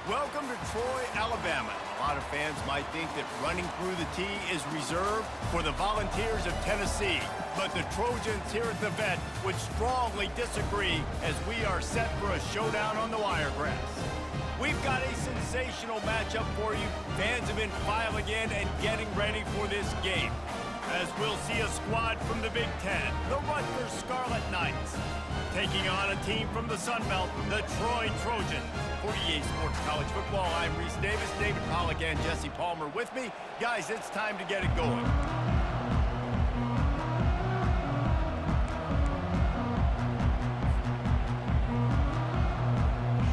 Welcome to Troy, Alabama. A lot of fans might think that running through the tee is reserved for the Volunteers of Tennessee. But the Trojans here at the Vet would strongly disagree as we are set for a showdown on the wiregrass. We've got a sensational matchup for you. Fans have been filing in and getting ready for this game, as we'll see a squad from the Big Ten, the Rutgers Scarlet Knights, taking on a team from the Sun Belt, the Troy Trojans. For EA Sports College Football, I'm Reese Davis, David Pollack, and Jesse Palmer with me. Guys, it's time to get it going.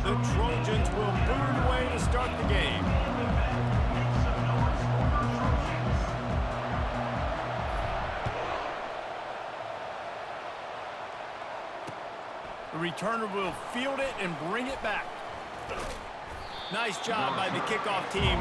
The Trojans will boot it away to start the game. The returner will field it and bring it back. Nice job by the kickoff team.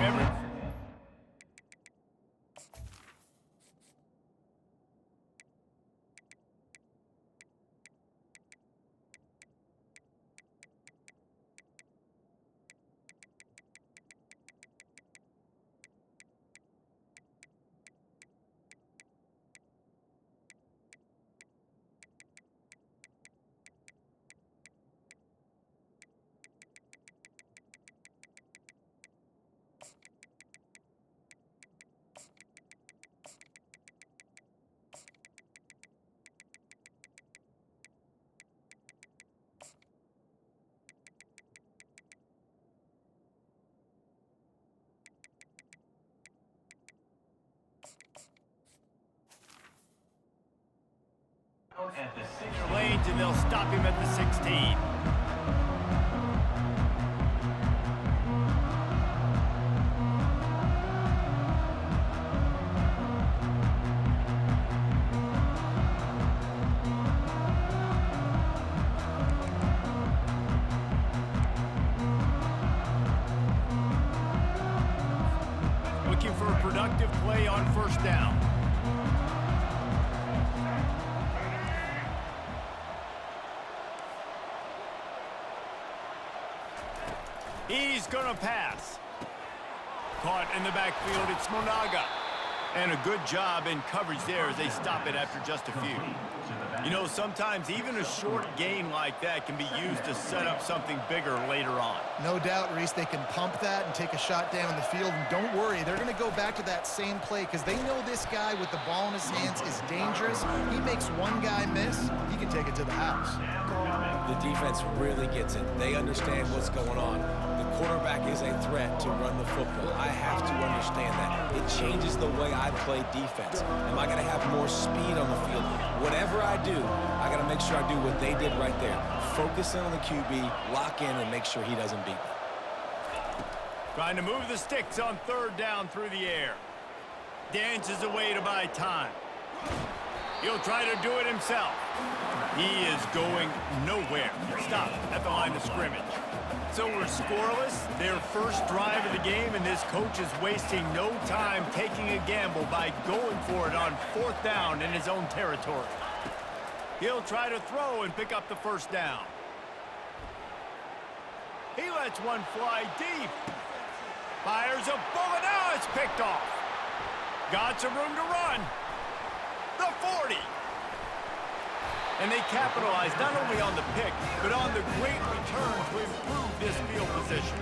At the 6 lanes, and they'll stop him at the 16. Looking for a productive play on first down. He's gonna pass. Caught in the backfield, it's Monaga. And a good job in coverage there as they stop it after just a few. You know, sometimes even a short gain like that can be used to set up something bigger later on. No doubt, Reese, they can pump that and take a shot down the field. And don't worry, they're going to go back to that same play because they know this guy with the ball in his hands is dangerous. He makes one guy miss, he can take it to the house. The defense really gets it. They understand what's going on. The quarterback is a threat to run the football. I have to understand that. It changes the way I play defense. Am I going to have more speed on the field? Whatever I do, I got to make sure I do what they did right there. Focus in on the QB, lock in, and make sure he doesn't beat me. Trying to move the sticks on third down through the air. Dances away to buy time. He'll try to do it himself. He is going nowhere. Stop at the line of scrimmage. So we're scoreless, their first drive of the game, and this coach is wasting no time taking a gamble by going for it on fourth down in his own territory. He'll try to throw and pick up the first down. He lets one fly deep. Fires a bullet. Now it's picked off. Got some room to run. The 40. And they capitalize not only on the pick, but on the great return to improve this field position.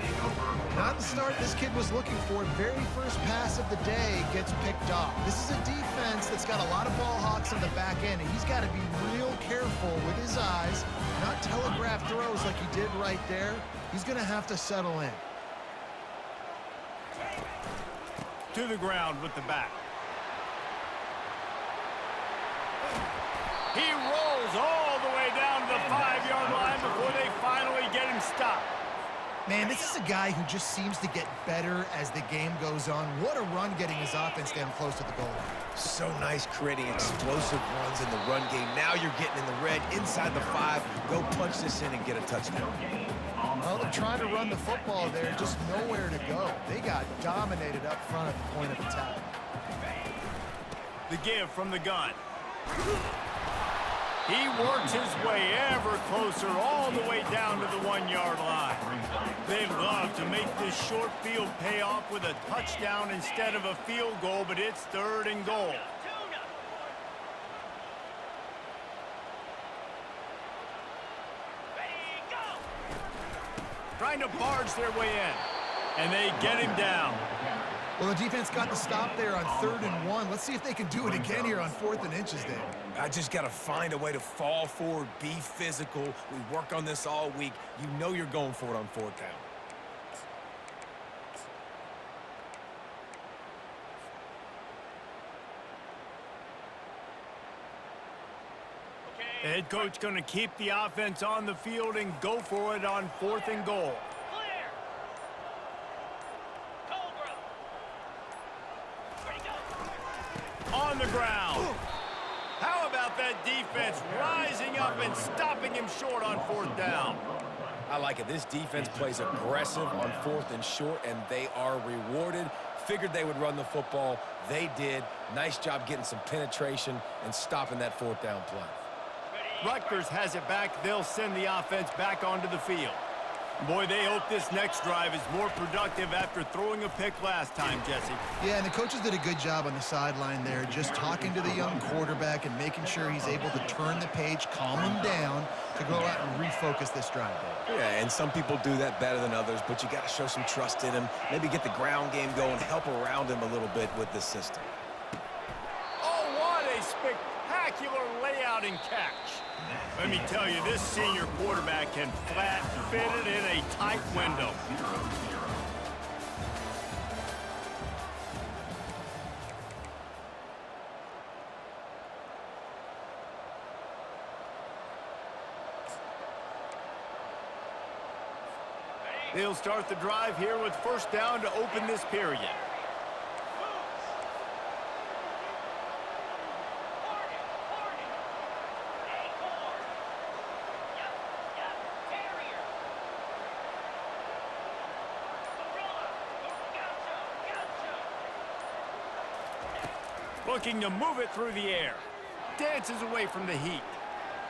Not the start this kid was looking for. Very first pass of the day gets picked off. This is a defense that's got a lot of ball hawks on the back end, and he's got to be real careful with his eyes, not telegraph throws like he did right there. He's going to have to settle in. To the ground with the back. He rolls all the way down to the 5-yard line before they finally get him stopped. Man, this is a guy who just seems to get better as the game goes on. What a run getting his offense down close to the goal line. So nice creating explosive runs in the run game. Now you're getting in the red, inside the 5. Go punch this in and get a touchdown. Well, they're trying to run the football there, just nowhere to go. They got dominated up front at the point of attack. The give from the gun. He works his way ever closer all the way down to the 1-yard line. They love to make this short field pay off with a touchdown instead of a field goal, but it's 3rd and goal. Trying to barge their way in, and they get him down. Well, the defense got the stop there on 3rd and 1. Let's see if they can do it again here on 4th and inches, Dave. I just got to find a way to fall forward, be physical. We work on this all week. You know you're going for it on 4th down. The head coach going to keep the offense on the field and go for it on 4th and goal. Clear. Cobra. Ready, go. On the ground. How about that defense rising up and stopping him short on 4th down? I like it. This defense plays aggressive on 4th and short, and they are rewarded. Figured they would run the football. They did. Nice job getting some penetration and stopping that 4th down play. Rutgers has it back. They'll send the offense back onto the field. Boy, they hope this next drive is more productive after throwing a pick last time, Jesse. Yeah, and the coaches did a good job on the sideline there, just talking to the young quarterback and making sure he's able to turn the page, calm him down to go out and refocus this drive, Dave. Yeah, and some people do that better than others, but you got to show some trust in him. Maybe get the ground game going, help around him a little bit with this system. Oh, what a spectacular layout and catch. Let me tell you, this senior quarterback can flat fit it in a tight window. They'll start the drive here with 1st down to open this period. Looking to move it through the air. Dances away from the heat.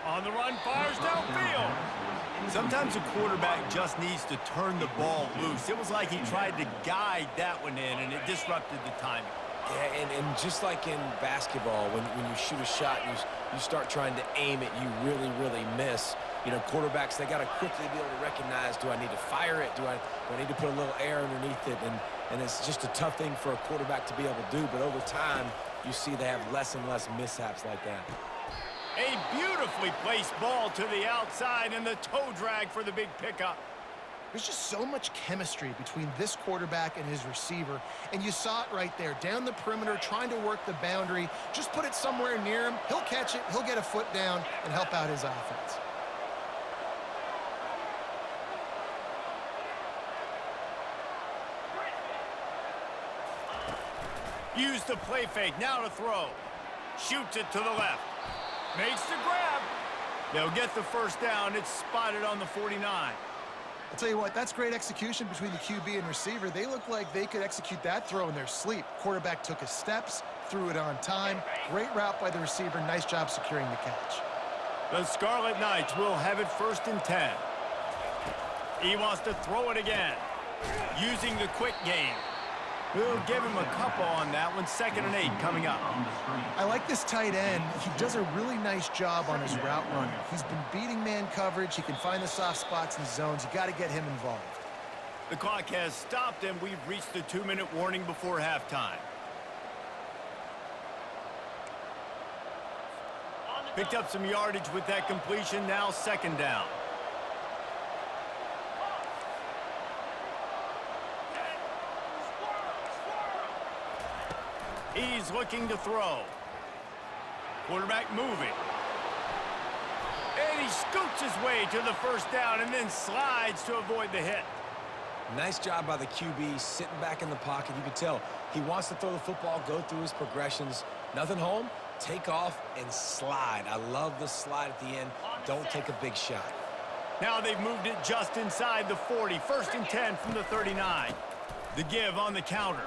On the run, fires downfield. Sometimes a quarterback just needs to turn the ball loose. It was like he tried to guide that one in, and it disrupted the timing. Yeah, and just like in basketball, when you shoot a shot and you start trying to aim it, you really miss. You know, quarterbacks, they got to quickly be able to recognize, do I need to fire it? Do I need to put a little air underneath it? And it's just a tough thing for a quarterback to be able to do. But over time, you see they have less and less mishaps like that. A beautifully placed ball to the outside and the toe drag for the big pickup. There's just so much chemistry between this quarterback and his receiver, and you saw it right there, down the perimeter, trying to work the boundary. Just put it somewhere near him. He'll catch it, he'll get a foot down, and help out his offense. Use the play fake, now to throw. Shoots it to the left. Makes the grab. They'll get the 1st down. It's spotted on the 49. I'll tell you what, that's great execution between the QB and receiver. They look like they could execute that throw in their sleep. Quarterback took his steps, threw it on time. Great route by the receiver. Nice job securing the catch. The Scarlet Knights will have it 1st and 10. He wants to throw it again. Using the quick game. We'll give him a couple on that one. 2nd and 8 coming up. I like this tight end. He does a really nice job on his route running. He's been beating man coverage. He can find the soft spots and zones. You got to get him involved. The clock has stopped, and we've reached the 2-minute warning before halftime. Picked up some yardage with that completion. Now 2nd down. He's looking to throw. Quarterback moving. And he scoots his way to the 1st down and then slides to avoid the hit. Nice job by the QB, sitting back in the pocket. You can tell he wants to throw the football, go through his progressions. Nothing home, take off and slide. I love the slide at the end. Don't take a big shot. Now they've moved it just inside the 40. 1st and 10 from the 39. The give on the counter.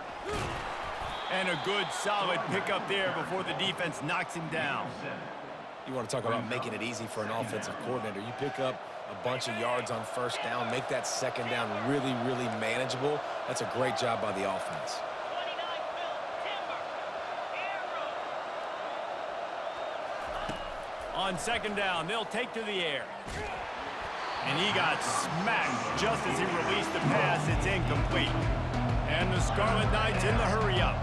And a good, solid pickup there before the defense knocks him down. You want to talk about making it easy for an offensive coordinator. You pick up a bunch of yards on first down, make that second down really, really manageable. That's a great job by the offense. On second down, they'll take to the air. And he got smacked just as he released the pass. It's incomplete. And the Scarlet Knights in the hurry-up.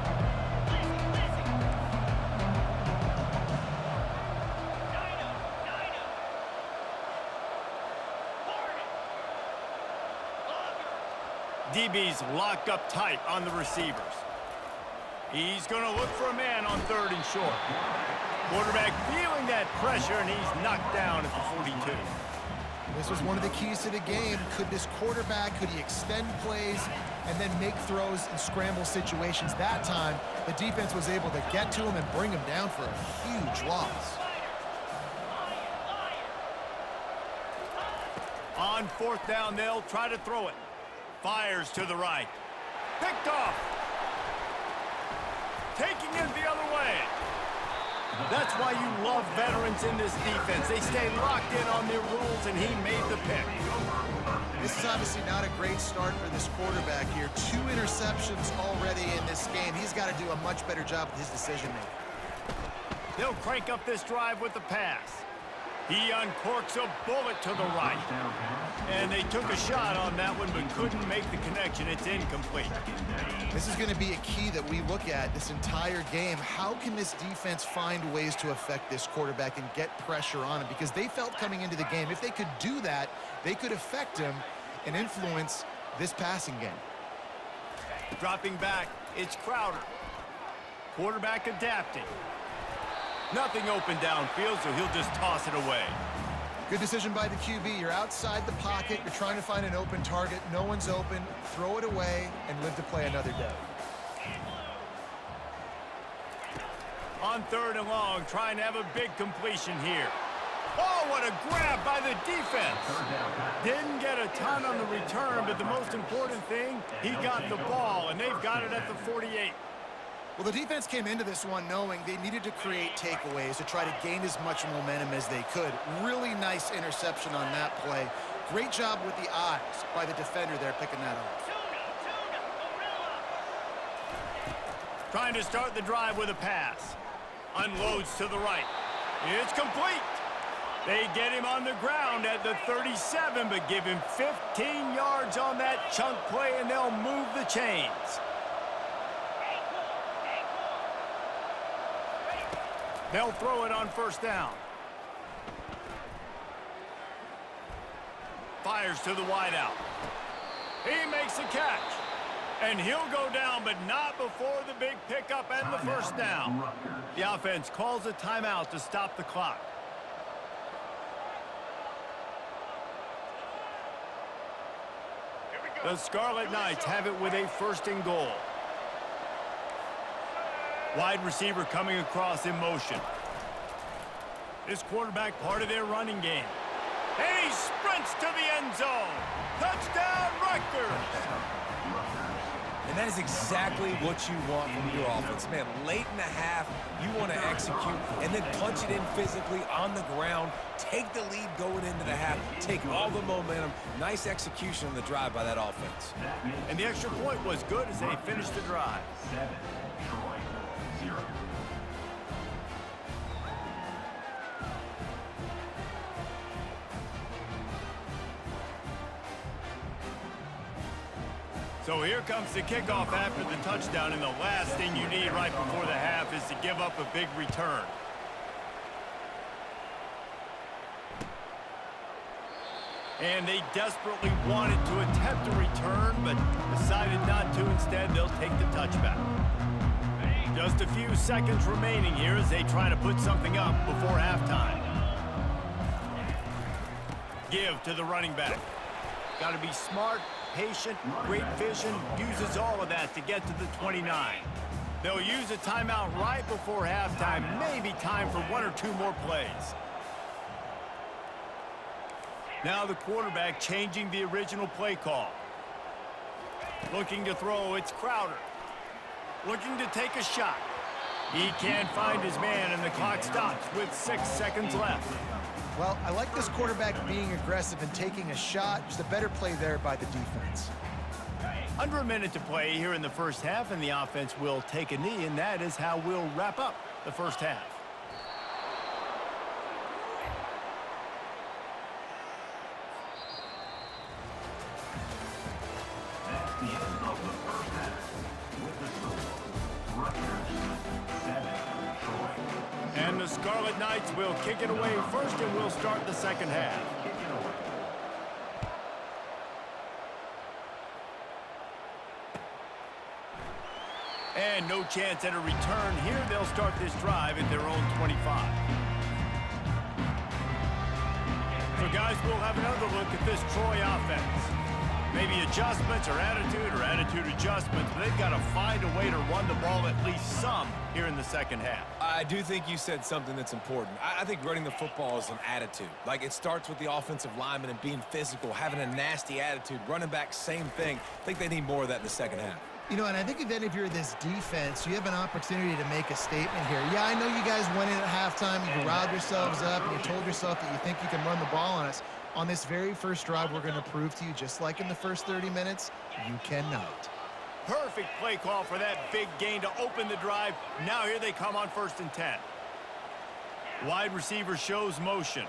DB's locked up tight on the receivers. He's going to look for a man on 3rd and short. Quarterback feeling that pressure, and he's knocked down at the 42. This was one of the keys to the game. Could this quarterback, could he extend plays and then make throws in scramble situations? That time, the defense was able to get to him and bring him down for a huge loss. On 4th down, they'll try to throw it. Fires to the right. Picked off. Taking it the other way. That's why you love veterans in this defense. They stay locked in on their rules, and he made the pick. This is obviously not a great start for this quarterback here. 2 interceptions already in this game. He's got to do a much better job with his decision-making. They'll crank up this drive with the pass. He uncorks a bullet to the right. And they took a shot on that one, but couldn't make the connection. It's incomplete. This is going to be a key that we look at this entire game. How can this defense find ways to affect this quarterback and get pressure on him? Because they felt coming into the game, if they could do that, they could affect him and influence this passing game. Dropping back, it's Crowder. Quarterback adapting. Nothing open downfield, so he'll just toss it away. Good decision by the QB. You're outside the pocket. You're trying to find an open target. No one's open. Throw it away and live to play another day. On 3rd and long, trying to have a big completion here. Oh, what a grab by the defense. Didn't get a ton on the return, but the most important thing, he got the ball, and they've got it at the 48. Well, the defense came into this one knowing they needed to create takeaways to try to gain as much momentum as they could. Really nice interception on that play. Great job with the eyes by the defender there picking that off. Trying to start the drive with a pass. Unloads to the right. It's complete. They get him on the ground at the 37, but give him 15 yards on that chunk play, and they'll move the chains. They'll throw it on 1st down. Fires to the wideout. He makes a catch. And he'll go down, but not before the big pickup and the 1st down. The offense calls a timeout to stop the clock. The Scarlet Knights have it with a 1st and goal. Wide receiver coming across in motion. This quarterback part of their running game. And he sprints to the end zone. Touchdown, Rutgers! And that is exactly what you want from your offense. Man, late in the half, you want to execute and then punch it in physically on the ground. Take the lead going into the half. Take all the momentum. Nice execution on the drive by that offense. And the extra point was good as they finished the drive. 7-0. So here comes the kickoff after the touchdown, and the last thing you need right before the half is to give up a big return. And they desperately wanted to attempt a return, but decided not to. Instead, they'll take the touchback. Just a few seconds remaining here as they try to put something up before halftime. Give to the running back. Got to be smart, patient, great vision, uses all of that to get to the 29. They'll use a timeout right before halftime, maybe time for 1 or 2 more plays. Now the quarterback changing the original play call. Looking to throw, it's Crowder. Looking to take a shot. He can't find his man, and the clock stops with 6 seconds left. Well, I like this quarterback being aggressive and taking a shot. Just a better play there by the defense. Under a minute to play here in the first half, and the offense will take a knee, and that is how we'll wrap up the first half. That's the end of the first half. With the score, Rutgers 7, Troy. And the Scarlet Knights will kick it away first, and we'll start the second half. And no chance at a return here. They'll start this drive at their own 25. So, guys, we'll have another look at this Troy offense. Maybe adjustments or attitude adjustments, but they've got to find a way to run the ball at least some here in the second half. I do think you said something that's important. I think running the football is an attitude. Like, it starts with the offensive lineman and being physical, having a nasty attitude. Running back, same thing. I think they need more of that in the second half. You know, and I think if you're this defense, you have an opportunity to make a statement here. Yeah, I know you guys went in at halftime, you riled yourselves up, and you told yourself that you think you can run the ball on us. On this very first drive, we're going to prove to you, just like in the first 30 minutes, you cannot. Perfect play call for that big gain to open the drive. Now here they come on 1st and 10. Wide receiver shows motion.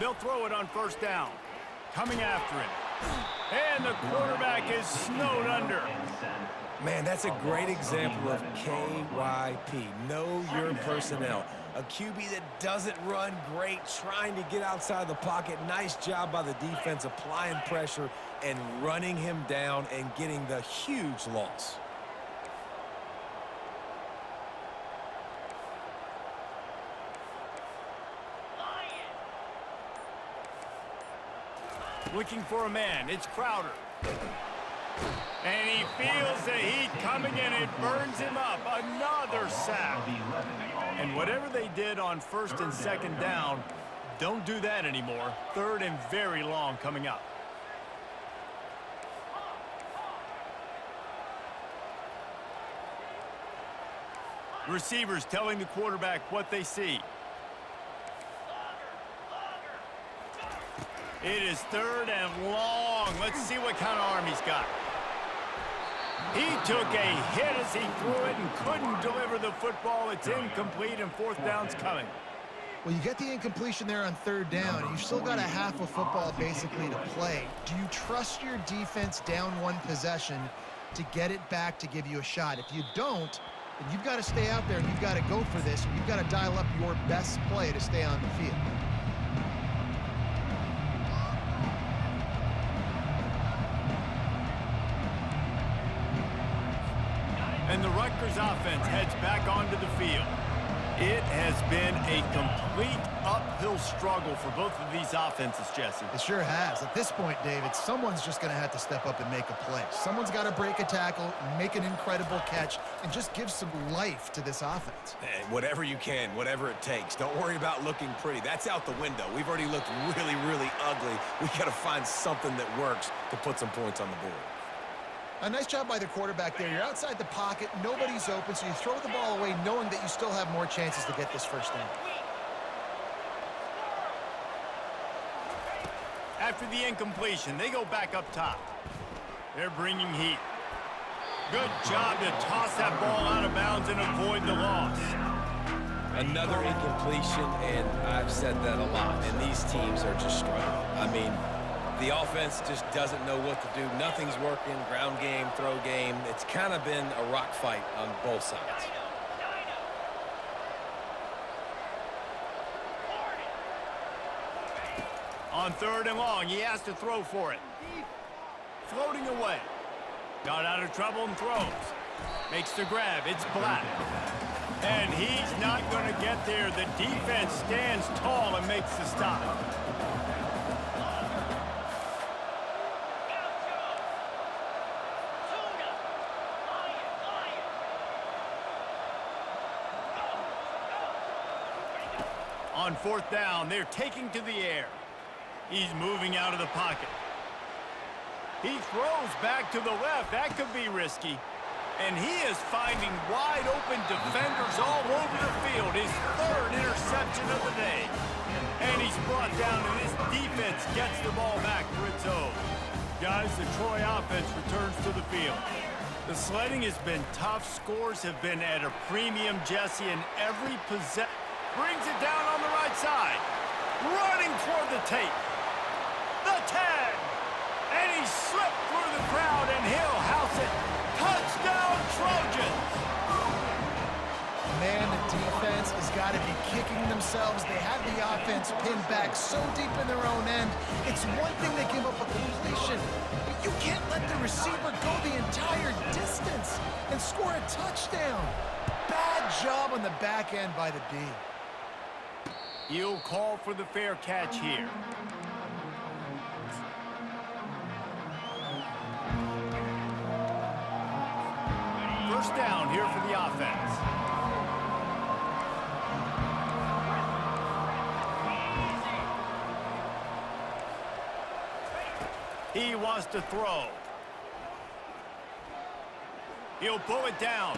They'll throw it on 1st down. Coming after him. And the quarterback is snowed under. Man, that's a great example of KYP. Know your personnel. A QB that doesn't run great, trying to get outside the pocket. Nice job by the defense applying pressure and running him down and getting the huge loss. Looking for a man. It's Crowder. And he feels the heat coming in. It burns him up. Another sack. And whatever they did on 1st and 2nd down, don't do that anymore. 3rd and very long coming up. Receivers telling the quarterback what they see. It is 3rd and long. Let's see what kind of arm he's got. He took a hit as he threw it and couldn't deliver the football. It's incomplete, and 4th down's coming. Well, you get the incompletion there on 3rd down. You've still got a half of football basically to play. Do you trust your defense down 1 possession to get it back to give you a shot? If you don't, then you've got to stay out there and you've got to go for this. And you've got to dial up your best play to stay on the field. And the Rutgers offense heads back onto the field. It has been a complete uphill struggle for both of these offenses, Jesse. It sure has. At this point, David, someone's just going to have to step up and make a play. Someone's got to break a tackle, make an incredible catch, and just give some life to this offense. Hey, whatever you can, whatever it takes. Don't worry about looking pretty. That's out the window. We've already looked really, really ugly. We've got to find something that works to put some points on the board. A nice job by the quarterback there. You're outside the pocket, nobody's open, so you throw the ball away knowing that you still have more chances to get this 1st down. After the incompletion, they go back up top. They're bringing heat. Good job to toss that ball out of bounds and avoid the loss. Another incompletion, and I've said that a lot, and these teams are just struggling. I mean, the offense just doesn't know what to do. Nothing's working. Ground game, throw game. It's kind of been a rock fight on both sides. On 3rd and long, he has to throw for it. Floating away. Got out of trouble and throws. Makes the grab. It's Black. And he's not going to get there. The defense stands tall and makes the stop. On 4th down, they're taking to the air. He's moving out of the pocket. He throws back to the left. That could be risky. And he is finding wide-open defenders all over the field. His third interception of the day. And he's brought down, and this defense gets the ball back for its own. Guys, the Troy offense returns to the field. The sledding has been tough. Scores have been at a premium, Jesse, and every possession brings it down on the right side. Running toward the tape. The tag. And he slipped through the crowd, and he'll house it. Touchdown, Trojans! Man, the defense has got to be kicking themselves. They have the offense pinned back so deep in their own end. It's one thing to give up a completion, but you can't let the receiver go the entire distance and score a touchdown. Bad job on the back end by the D. He'll call for the fair catch here. First down here for the offense. He wants to throw. He'll pull it down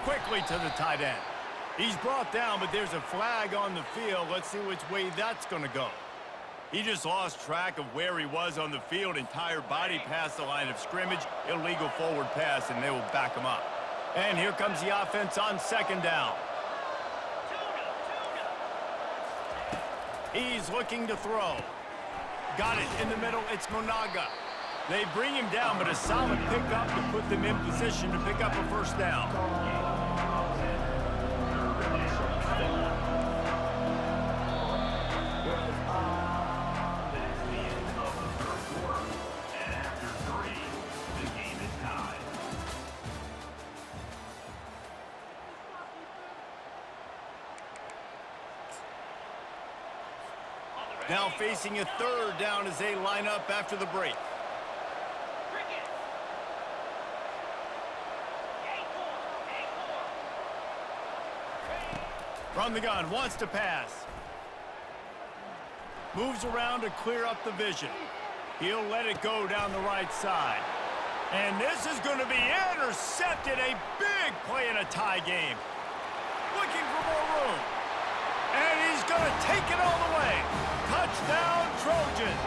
quickly to the tight end. He's brought down, but there's a flag on the field. Let's see which way that's going to go. He just lost track of where he was on the field. Entire body past the line of scrimmage. Illegal forward pass, and they will back him up. And here comes the offense on second down. He's looking to throw. Got it in the middle. It's Monaga. They bring him down, but a solid pickup to put them in position to pick up a first down. Now facing a third down as they line up after the break. From the gun, wants to pass. Moves around to clear up the vision. He'll let it go down the right side. And this is going to be intercepted. A big play in a tie game. Looking for more room. And he's going to take it all the way. Touchdown, Trojans.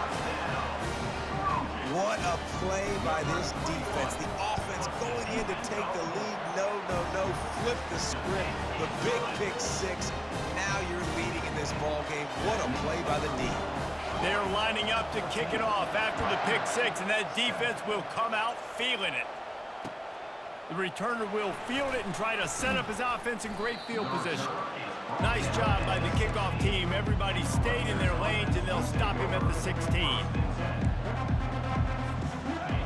What a play by this defense. The offense going in to take the lead. No. Flip the script. The big pick six. Now you're leading in this ball game. What a play by the D. They're lining up to kick it off after the pick six, and that defense will come out feeling it. The returner will field it and try to set up his offense in great field position. Nice job by the kickoff team. Everybody stayed in their lanes, and they'll stop him at the 16.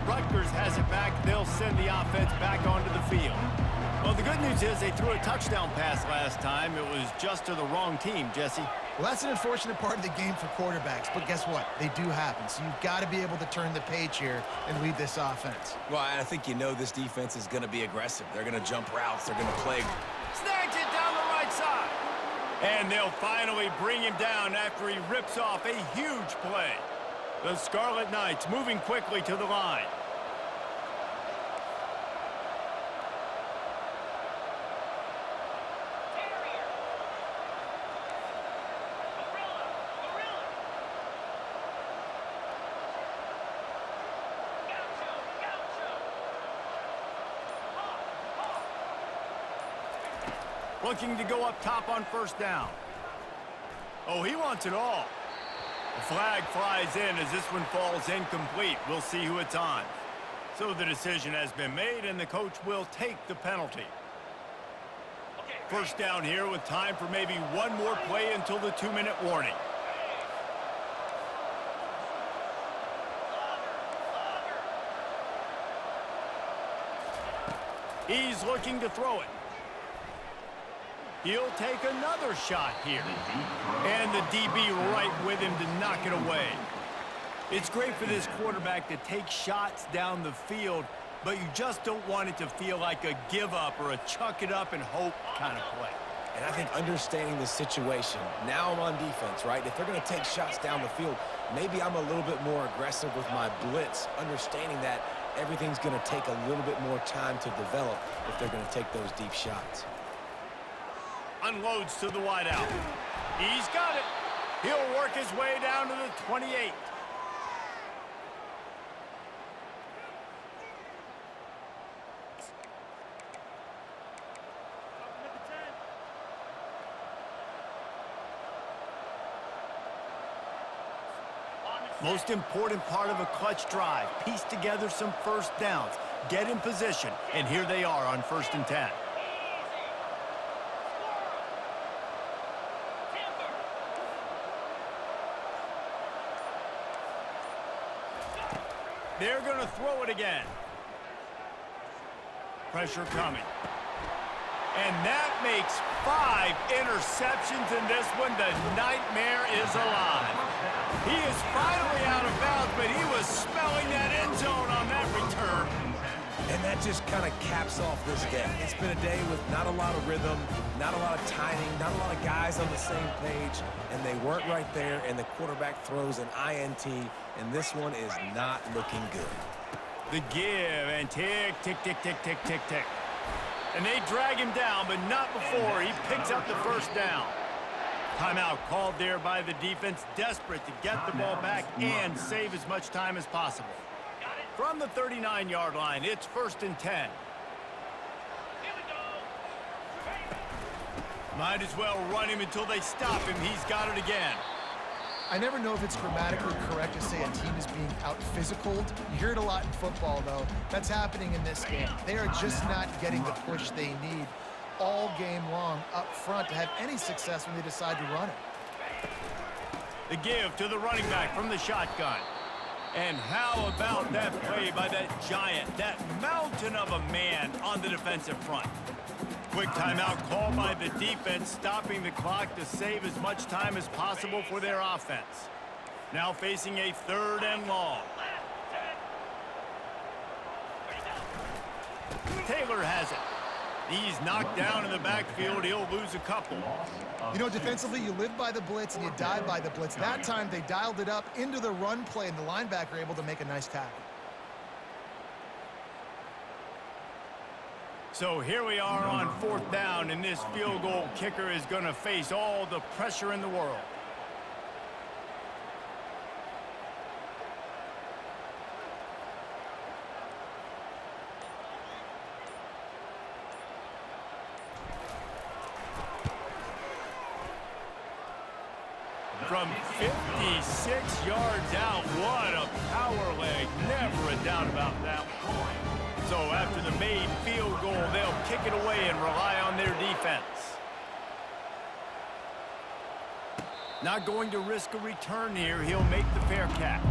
Rutgers has it back. They'll send the offense back onto the field. Well, the good news is they threw a touchdown pass last time. It was just to the wrong team, Jesse. Well, that's an unfortunate part of the game for quarterbacks, but guess what? They do happen, so you've got to be able to turn the page here and lead this offense. Well, I think you know this defense is going to be aggressive. They're going to jump routes. They're going to play. Snags it down the right side. And they'll finally bring him down after he rips off a huge play. The Scarlet Knights moving quickly to the line. Looking to go up top on first down. Oh, he wants it all. The flag flies in as this one falls incomplete. We'll see who it's on. So the decision has been made, and the coach will take the penalty. First down here with time for maybe one more play until the 2-minute warning. He's looking to throw it. He'll take another shot here. And the DB right with him to knock it away. It's great for this quarterback to take shots down the field, but you just don't want it to feel like a give up or a chuck it up and hope kind of play. And I think understanding the situation, now I'm on defense, right? If they're going to take shots down the field, maybe I'm a little bit more aggressive with my blitz, understanding that everything's going to take a little bit more time to develop if they're going to take those deep shots. Unloads to the wideout. He's got it. He'll work his way down to the 28. Most important part of a clutch drive, piece together some first downs, get in position, and here they are on 1st and 10. They're going to throw it again. Pressure coming. And that makes 5 interceptions in this one. The nightmare is alive. He is finally out of bounds, but he was smelling that end zone on that return. And that just kind of caps off this day. It's been a day with not a lot of rhythm, not a lot of timing, not a lot of guys on the same page, and they weren't right there, and the quarterback throws an INT, and this one is not looking good. The give, and tick, tick, tick, tick, tick, tick, tick. And they drag him down, but not before he picks up the first down. Timeout called there by the defense, desperate to get the ball back and save as much time as possible. From the 39-yard line, it's 1st and 10. Might as well run him until they stop him. He's got it again. I never know if it's grammatically correct to say a team is being out-physicaled. You hear it a lot in football, though. That's happening in this game. They are just not getting the push they need all game long up front to have any success when they decide to run it. The give to the running back from the shotgun. And how about that play by that giant, that mountain of a man on the defensive front? Quick timeout call by the defense, stopping the clock to save as much time as possible for their offense. Now facing a 3rd and long. Taylor has it. He's knocked down in the backfield. He'll lose a couple. You know, defensively, you live by the blitz and you die by the blitz. That time, they dialed it up into the run play, and the linebacker able to make a nice tackle. So here we are on 4th down, and this field goal kicker is going to face all the pressure in the world. From 56 yards out, what a power leg. Never a doubt about that one. So after the made field goal, they'll kick it away and rely on their defense. Not going to risk a return here. He'll make the fair catch.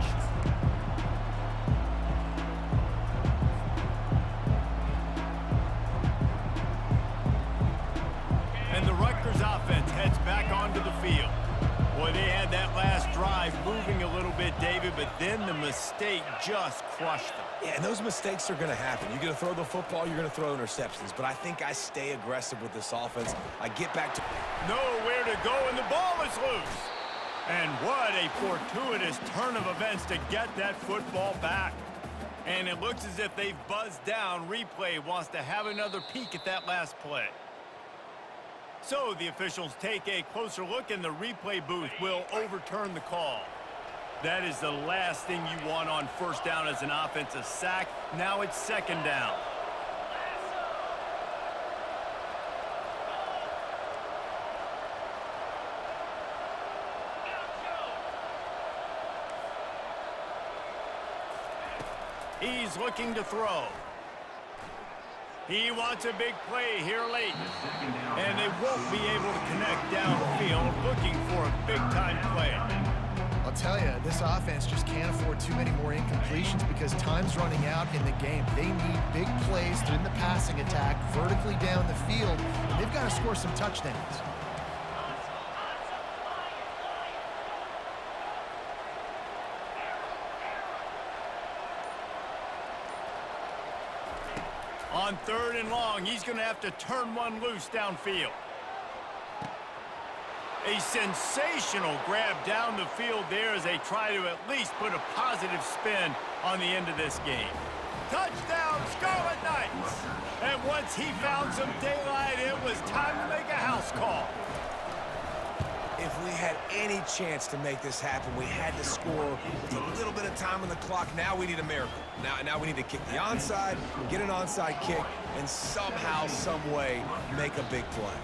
And the Rutgers offense heads back onto the field. Boy, they had that last drive moving a little bit, David, but then the mistake just crushed them. Yeah, and those mistakes are going to happen. You're going to throw the football, you're going to throw interceptions. But I think I stay aggressive with this offense. I get back to... Nowhere to go, and the ball is loose. And what a fortuitous turn of events to get that football back. And it looks as if they've buzzed down. Replay wants to have another peek at that last play. So the officials take a closer look, and the replay booth will overturn the call. That is the last thing you want on 1st down as an offensive sack. Now it's 2nd down. He's looking to throw. He wants a big play here late. And they won't be able to connect downfield, looking for a big-time play. I'll tell you, this offense just can't afford too many more incompletions because time's running out in the game. They need big plays in the passing attack, vertically down the field, and they've got to score some touchdowns. On 3rd and long, he's going to have to turn one loose downfield. A sensational grab down the field there as they try to at least put a positive spin on the end of this game. Touchdown, Scarlet Knights! And once he found some daylight, it was time to make a house call. If we had any chance to make this happen, we had to score with a little bit of time on the clock. Now we need a miracle. Now we need to kick the onside, get an onside kick, and somehow, some way, make a big play.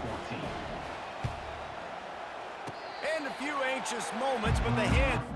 And a few anxious moments, but the hand